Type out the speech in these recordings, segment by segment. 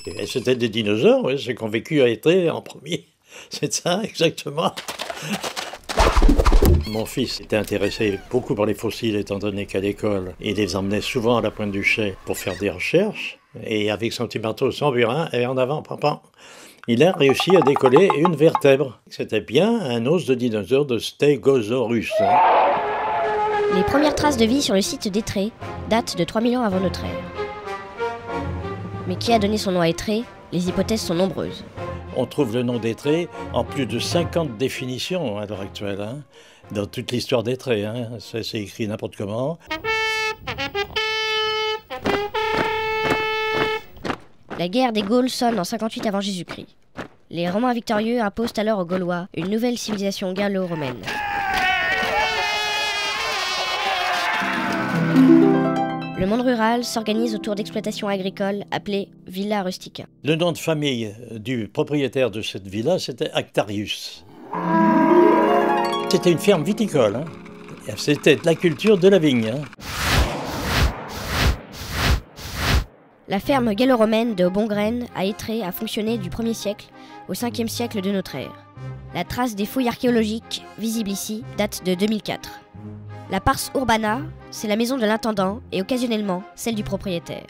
Et c'était des dinosaures, oui, ceux qui ont vécu à Étré en premier. C'est ça, exactement. Mon fils était intéressé beaucoup par les fossiles, étant donné qu'à l'école, il les emmenait souvent à la Pointe du Chêne pour faire des recherches. Et avec son petit marteau sans burin, et en avant, papa, il a réussi à décoller une vertèbre. C'était bien un os de dinosaure de Stégosaurus. Les premières traces de vie sur le site d'Étré datent de 3000 ans avant notre ère. Mais qui a donné son nom à Étré? Les hypothèses sont nombreuses. On trouve le nom d'Étré en plus de 50 définitions à l'heure actuelle, hein, dans toute l'histoire d'Étré. Hein. C'est écrit n'importe comment. La guerre des Gaules sonne en 58 avant Jésus-Christ. Les Romains victorieux imposent alors aux Gaulois une nouvelle civilisation gallo-romaine. Le monde rural s'organise autour d'exploitations agricoles appelées villa rustica. Le nom de famille du propriétaire de cette villa, c'était Actarius. C'était une ferme viticole. Hein. C'était de la culture de la vigne. Hein. La ferme gallo-romaine de Bongren à Étré a fonctionné du 1er siècle au 5e siècle de notre ère. La trace des fouilles archéologiques visible ici date de 2004. La Pars urbana, c'est la maison de l'intendant et occasionnellement celle du propriétaire.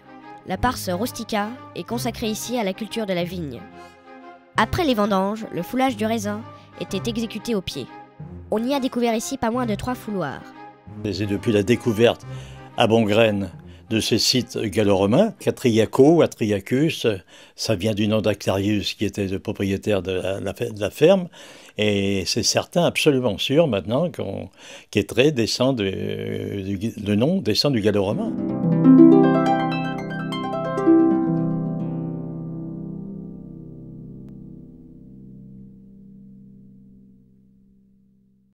La Pars rustica est consacrée ici à la culture de la vigne. Après les vendanges, le foulage du raisin était exécuté au pied. On y a découvert ici pas moins de 3 fouloirs. C'est depuis la découverte à Bongren de ces sites gallo-romains, qu'Atriaco, Atriacus, ça vient du nom d'Actarius qui était le propriétaire de la ferme, et c'est certain, absolument sûr maintenant qu'Étré descend le nom descend du gallo-romain.